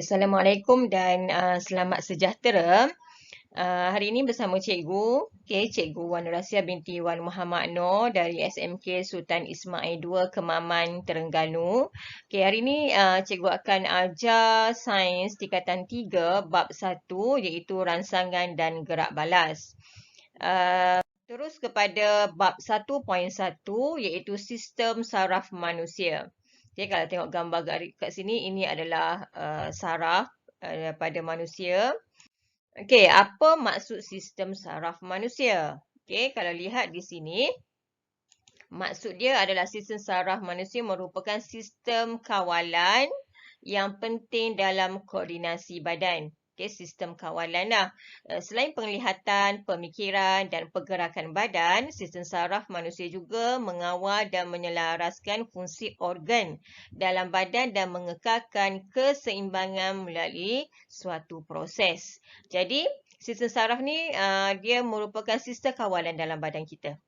Assalamualaikum dan selamat sejahtera. Hari ini bersama cikgu, Cikgu Wan Nurasia binti Wan Muhammad Noor dari SMK Sultan Ismail II Kemaman, Terengganu. Hari ini cikgu akan ajar sains tingkatan 3 bab 1 iaitu rangsangan dan gerak balas. Terus kepada bab 1.1 iaitu sistem saraf manusia. Kalau tengok gambar kat sini, ini adalah saraf pada manusia. Apa maksud sistem saraf manusia? Kalau lihat di sini, maksud dia adalah sistem saraf manusia merupakan sistem kawalan yang penting dalam koordinasi badan. Sistem kawalan lah. Selain penglihatan, pemikiran dan pergerakan badan, sistem saraf manusia juga mengawal dan menyelaraskan fungsi organ dalam badan dan mengekalkan keseimbangan melalui suatu proses. Jadi, sistem saraf ni dia merupakan sistem kawalan dalam badan kita.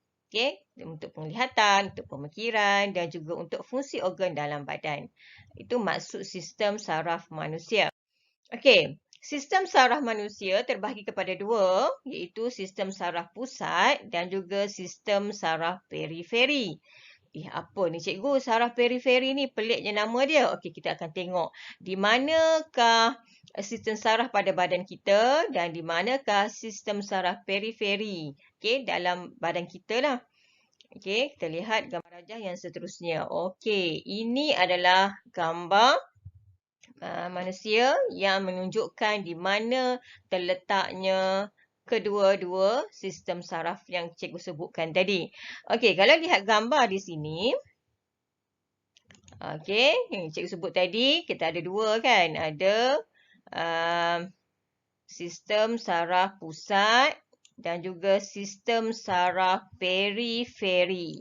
Untuk penglihatan, untuk pemikiran dan juga untuk fungsi organ dalam badan. Itu maksud sistem saraf manusia. Sistem saraf manusia terbahagi kepada dua, iaitu sistem saraf pusat dan juga sistem saraf periferi. Apa ni cikgu? Saraf periferi ni pelik je nama dia. Kita akan tengok di manakah sistem saraf pada badan kita dan di manakah sistem saraf periferi dalam badan kita lah. Kita lihat gambar rajah yang seterusnya. Ini adalah gambar manusia yang menunjukkan di mana terletaknya kedua-dua sistem saraf yang cikgu sebutkan tadi. Kalau lihat gambar di sini, yang cikgu sebut tadi, kita ada dua kan? Ada sistem saraf pusat dan juga sistem saraf periferi.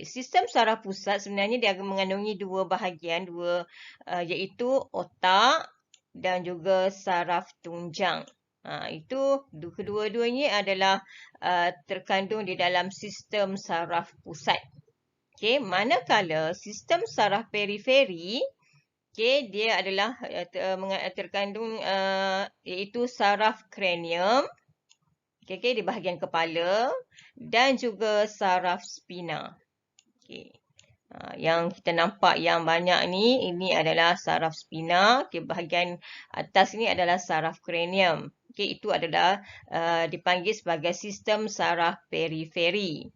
Sistem saraf pusat sebenarnya dia mengandungi dua bahagian, iaitu otak dan juga saraf tunjang. Itu kedua-duanya adalah terkandung di dalam sistem saraf pusat. Manakala sistem saraf periferi, dia adalah terkandung iaitu saraf kranium, di bahagian kepala dan juga saraf spina. Yang kita nampak yang banyak ni, ini adalah saraf spina. Bahagian atas ni adalah saraf kranium. Itu adalah dipanggil sebagai sistem saraf periferi.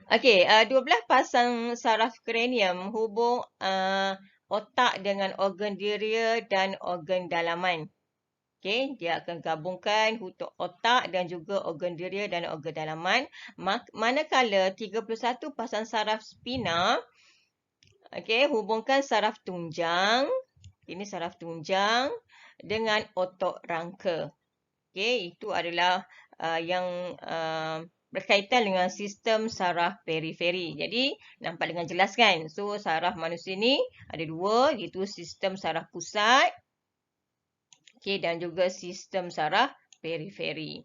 12 pasang saraf kranium hubung otak dengan organ diria dan organ dalaman. Dia akan gabungkan otak dan juga organ diria dan organ dalaman. Manakala 31 pasang saraf spina, hubungkan saraf tunjang. Ini saraf tunjang dengan otot rangka. Itu adalah yang berkaitan dengan sistem saraf periferi. Jadi, nampak dengan jelas kan? So, saraf manusia ni ada dua, iaitu sistem saraf pusat dan juga sistem saraf periferi.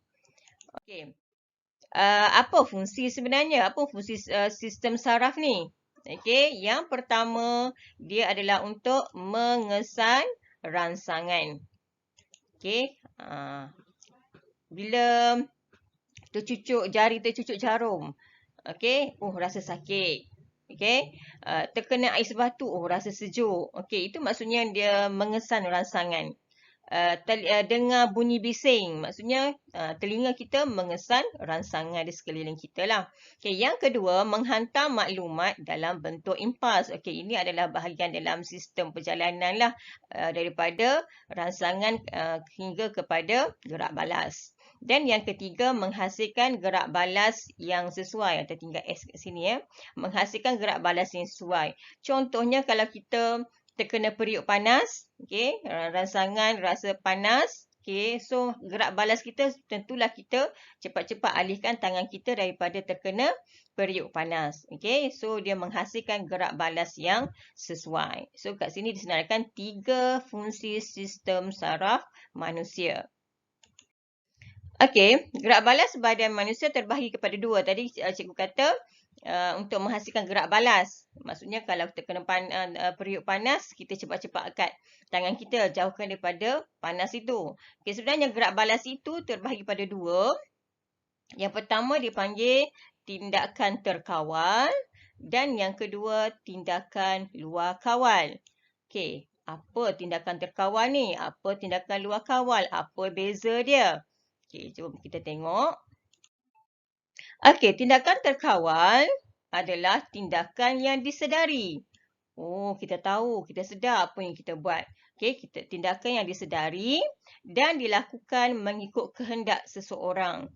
Apa fungsi sebenarnya? Apa fungsi sistem saraf ni? Yang pertama, dia adalah untuk mengesan rangsangan. Bila jari tercucuk jarum, rasa sakit. Terkena ais batu, rasa sejuk. Itu maksudnya dia mengesan rangsangan. Dengar bunyi bising, maksudnya telinga kita mengesan rangsangan di sekeliling kita lah. Yang kedua, menghantar maklumat dalam bentuk impuls. Ini adalah bahagian dalam sistem perjalanan lah, daripada rangsangan hingga kepada gerak balas. Dan yang ketiga, menghasilkan gerak balas yang sesuai. Ada tinggal S kat sini. Menghasilkan gerak balas yang sesuai. Contohnya kalau kita terkena periuk panas, rangsangan rasa panas, so gerak balas kita tentulah kita cepat-cepat alihkan tangan kita daripada terkena periuk panas. So dia menghasilkan gerak balas yang sesuai. So kat sini disenaraikan 3 fungsi sistem saraf manusia. Okey, gerak balas badan manusia terbahagi kepada dua. Tadi cikgu kata untuk menghasilkan gerak balas. Maksudnya kalau kita kena periuk panas, kita cepat-cepat angkat tangan kita jauhkan daripada panas itu. Okey, sebenarnya gerak balas itu terbahagi pada dua. Yang pertama dipanggil tindakan terkawal dan yang kedua tindakan luar kawal. Okey, apa tindakan terkawal ni? Apa tindakan luar kawal? Apa beza dia? Okey, jom kita tengok. Okey, tindakan terkawal adalah tindakan yang disedari. Oh, kita tahu, kita sedar apa yang kita buat. Okey, tindakan yang disedari dan dilakukan mengikut kehendak seseorang.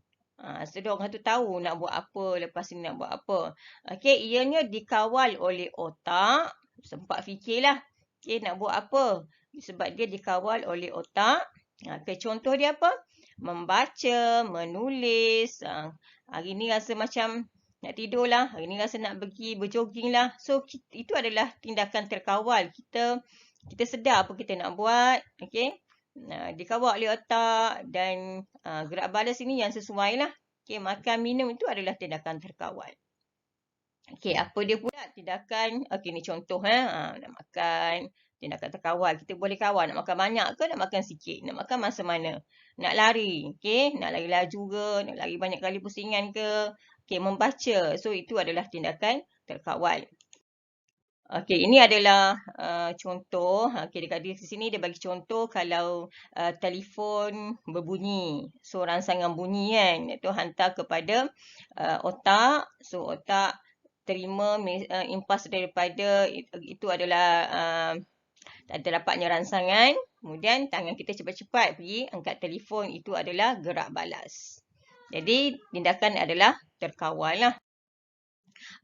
So, orang tu tahu nak buat apa, lepas ni nak buat apa. Okey, ianya dikawal oleh otak. Sempat fikirlah. Okey, nak buat apa? Sebab dia dikawal oleh otak. Okey, contoh dia apa? Membaca, menulis. Hari ni rasa macam nak tidur lah. Hari ni rasa nak pergi berjoging lah. So, itu adalah tindakan terkawal. Kita sedar apa kita nak buat. Okay. Dikawal oleh otak dan gerak balas ini yang sesuai lah. Okay. Makan, minum itu adalah tindakan terkawal. Okay. Apa dia pula tindakan? Okay. Ni contoh. Nak makan. Tindakan terkawal. Kita boleh kawal. Nak makan banyak ke nak makan sikit? Nak makan masa mana? Nak lari. Okay. Nak lari laju ke? Nak lari banyak kali pusingan ke? Okay. Membaca. So, itu adalah tindakan terkawal. Okay. Ini adalah contoh. Okay. Dekat di sini dia bagi contoh kalau telefon berbunyi. So, rangsangan bunyi kan. Itu hantar kepada otak. So, otak terima impas daripada itu adalah terdapatnya rangsangan. Kemudian tangan kita cepat-cepat pergi angkat telefon. Itu adalah gerak balas. Jadi tindakan adalah terkawal lah.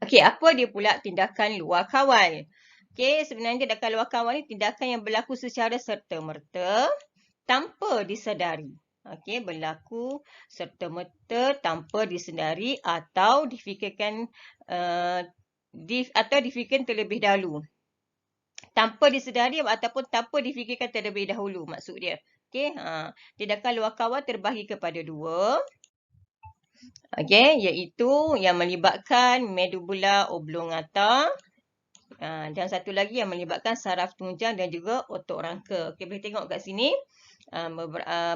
Okey, apa dia pula tindakan luar kawal? Okey, sebenarnya tindakan luar kawal ni tindakan yang berlaku secara serta-merta tanpa disedari. Okey, berlaku serta-merta tanpa disedari atau difikirkan terlebih dahulu. Tanpa disedari ataupun tanpa difikirkan terlebih dahulu maksud dia. Okey, tindakan luar kawal terbahagi kepada dua. Okey, iaitu yang melibatkan medula oblongata dan satu lagi yang melibatkan saraf tunjang dan juga otot rangka. Okey, boleh tengok kat sini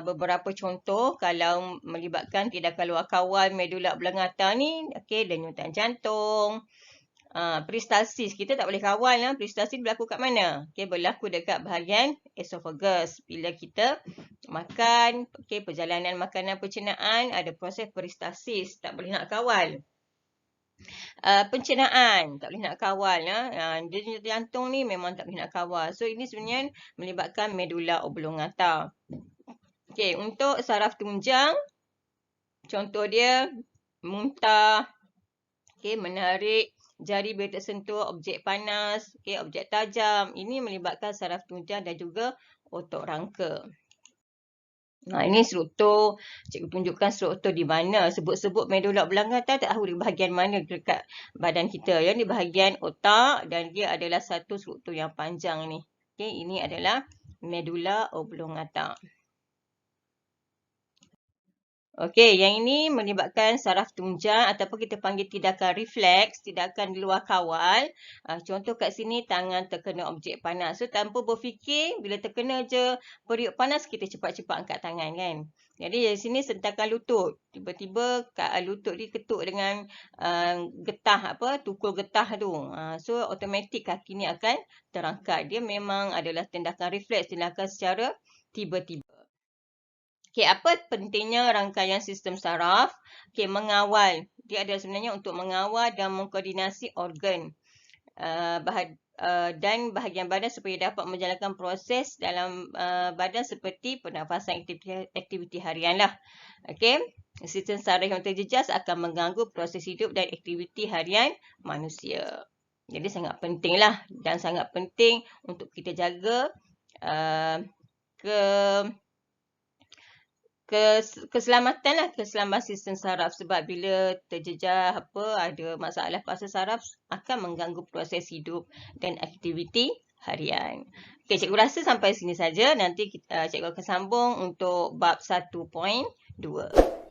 beberapa contoh kalau melibatkan tindakan luar kawal medula oblongata ni. Okey, denyutan jantung. Peristalsis, kita tak boleh kawal lah. Peristalsis berlaku kat mana? Okay, berlaku dekat bahagian esophagus. Bila kita makan, okay, perjalanan makanan pencernaan, ada proses peristalsis. Tak boleh nak kawal. Pencernaan, tak boleh nak kawal. Denyut jantung ni memang tak boleh nak kawal. So, ini sebenarnya melibatkan medula oblongata. Okay, untuk saraf tunjang, contoh dia muntah, okay, menarik jari bila tersentuh objek panas, okay, objek tajam. Ini melibatkan saraf tunjang dan juga otot rangka. Ini struktur. Cikgu tunjukkan struktur di mana. Sebut-sebut medula oblongata tak tahu di bahagian mana dekat badan kita. Yang di bahagian otak dan dia adalah satu struktur yang panjang ni. Okay, ini adalah medula oblongata. Okey, yang ini melibatkan saraf tunjang ataupun kita panggil tindakan refleks, tindakan di luar kawal. Contoh kat sini tangan terkena objek panas. So, tanpa berfikir, bila terkena je periuk panas, kita cepat-cepat angkat tangan kan. Jadi, di sini sentakan lutut. Tiba-tiba lutut dia ketuk dengan getah, tukul getah tu. So, automatik kaki ni akan terangkat. Dia memang adalah tindakan refleks, tindakan secara tiba-tiba. Okey, apa pentingnya rangkaian sistem saraf? Okey, mengawal. Dia adalah sebenarnya untuk mengawal dan mengkoordinasi organ dan bahagian badan supaya dapat menjalankan proses dalam badan seperti pernafasan aktiviti harian lah. Okey, sistem saraf yang terjejas akan mengganggu proses hidup dan aktiviti harian manusia. Jadi sangat penting lah dan sangat penting untuk kita jaga keselamatan sistem saraf sebab bila terjejah ada masalah fasa saraf akan mengganggu proses hidup dan aktiviti harian. Okey, cikgu rasa sampai sini saja. Nanti cikgu akan sambung untuk bab 1.2. 2.